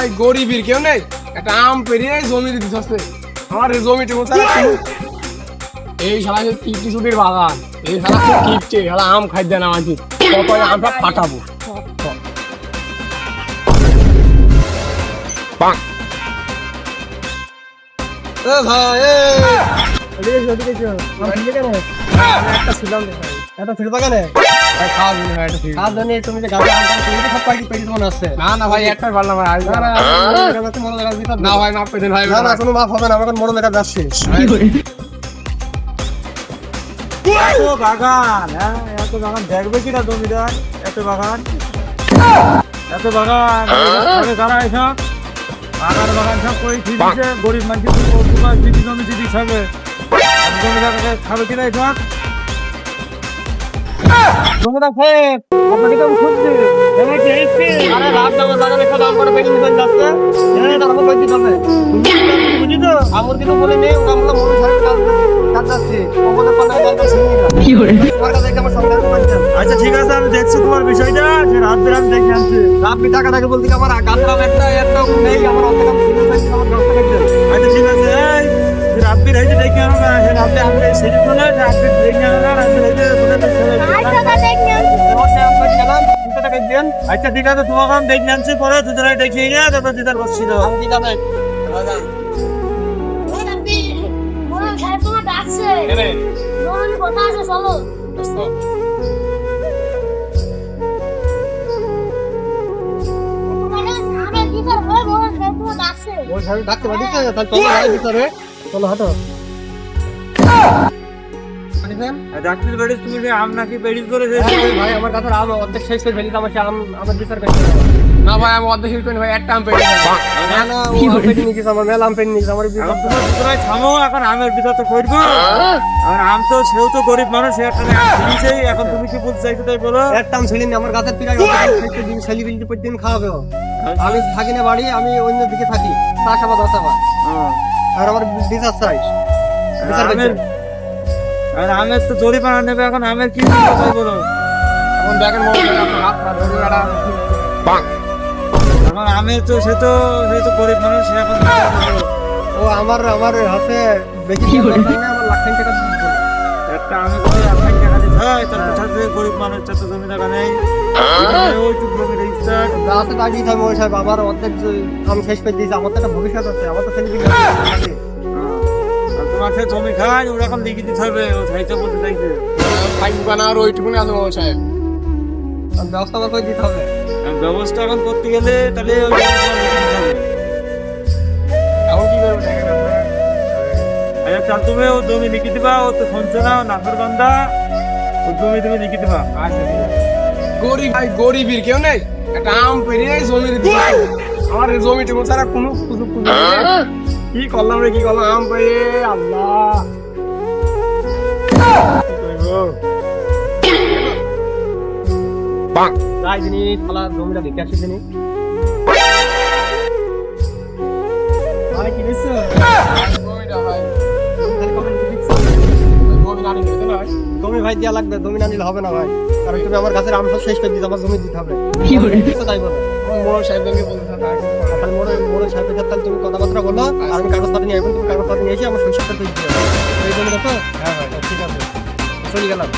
ভাই গরিবের কেউ নেই, একটা আম পেরিয়ে জমি দিতে হচ্ছে আমার এই জমিটি মোছা এই শালা টিসুটির বাগান, এই শালা খুব কিপছে, শালা আম খাই দেয় না আমাকে, কত আমটা ফাটাবো। না ভাই একটা পারলাম না ভাই, মাফ করে দিন ভাই, না কোনো মাফ হবে না, আমার মোড় মেটা যাচ্ছে। এত বাগান, হ্যাঁ এত বাগান দেখবে কিনা জমিদার, এত বাগান যারা এসব বাগান সব করে দিচ্ছে, গরিব মানুষ দিদি জমি দিদি খাবে, জমিদারকে খাবে কিনা এসব জমিদার সাহেব আপনাকে তো শুনছি আরে লাভ দামের বাগান একটা দাম করে বেশি নিতে যাচ্ছে, বুঝি তো আমার কিন্তু বলে নেই আমরা মনে সাহেব কাজ যাচ্ছে ওখানে পাল্টা কাজ শুনি না কি করে তোমার কাছে আমার সন্দেহ করছেন। আচ্ছা ঠিক আছে আমি দেখছি তোমার বিষয়টা, যে রাত বেরাম দেখে আনছি, আপনি টাকাটাকে বলতে আমার গাছরাম একটা নেই, আমার অত কাম ছিল না, আমার 10 টাকা দেন। আচ্ছা ঠিক আছে এই রাত বেরাইতে দেখে আনো না, এই রাতে আমরা সেটি তো না, রাত দেখে আনো না, রাত বেরাইতে বলে তো চলে আচ্ছা ঠিক আছে তোমার কাম দেখে আনছি, পরে দুজনে দেখিয়ে নিয়ে তারপর দিদার বসছি দাও। ঠিক আছে ডাক্তার বেড়ে তুমি আম নাকি বেড়ি করে ভাই আমার কাছে আম অর্ধেক শেষ করে ফেলি, আমার আম আমার বিচার করতে না ভাই, আমি অর্ধেক শেষ করি ভাই, একটা আম পেয়ে না না ও আম পেয়ে নিয়েছে, আমার মেলা আম পেয়ে নিয়েছে, আমার তোমার থামো, এখন আমের বিচার তো করবো, আর আম তো সেও তো গরিব মানুষ, একটা দিয়েছেই, এখন তুমি কি বলতে চাইছো তাই বলো। একটা আম ছেড়ে নি, আমার গাছের পিড়াই দিন সেলিব্রিটি প্রতিদিন খাওয়াবে, আমি থাকি না বাড়ি, আমি অন্য দিকে থাকি, চাষাবাদ আসাবাদ, আর আমার বিচার চাই বিচার করতে। আর আমের তো জরিমানা নেবে, এখন আমের কি বলো, এখন দেখেন হাত পা ধরে এখন আমের তো সে তো গরিব মানুষ, সে এখন ও আমার হাতে বেশি আমার লাখ টাকা একটা আমের তো 1 লাখ টাকা দিতে হয়, তার সাথে গরিব মানুষ তো জমি টাকা নেই, ওইটুকু জমি রেজিস্টার গাছে দাঁড়িয়ে থাকবো ওই সাহেব, আমার অর্ধেক আম শেষ করে দিয়েছে, আমার তো একটা ভবিষ্যৎ আছে, আমার তো সেলিব্রিটি তোমাকে জমি খায় ওরকম লিখে দিতে হবে, ও চাইতে বলতে চাইছে থাকবে না, আর ওইটুকুনি আছে ও সাহেব, ব্যবস্থা করে দিতে হবে, ব্যবস্থা এখন করতে গেলে তাহলে ওই লিখে দিতে হবে। এখন কি করবো দেখেন আচ্ছা চাল তুমি ও জমি লিখে দিবা, ও তো শুনছো না, নাফের বান্ধা, ও জমি তুমি লিখে দিবা। আচ্ছা গরিব ভাই গরিবের কেউ নেই, একটা আম পেরিয়ে জমি দিতে আমার এই জমিটি মোছাড়া কোনো সুযোগ কি করলাম রে, কি করলাম আম পেয়ে, আল্লাহ যাই দিনি থালা জমিটা দেখে আসি দিনি ভাই কি দিচ্ছ জমিটা ভাই জমি ভাই দেওয়া লাগবে, জমি না নিলে হবে না ভাই, কারণ তুমি আমার গাছের আম সব শেষ করে দিতে, আমার জমি দিতে হবে, তাই বলো মোড় সাহেবকে বলতে থাকা, মোড় সাহেবের সাথে তুমি কথাবার্তা বলো, আর আমি কাগজপত্র নিয়ে আসবো, তুমি কাগজপত্র নিয়ে এসে আমার শৈশবটা তৈরি করে এই জন্য দেখো। হ্যাঁ ভাই ঠিক আছে চলে গেলাম।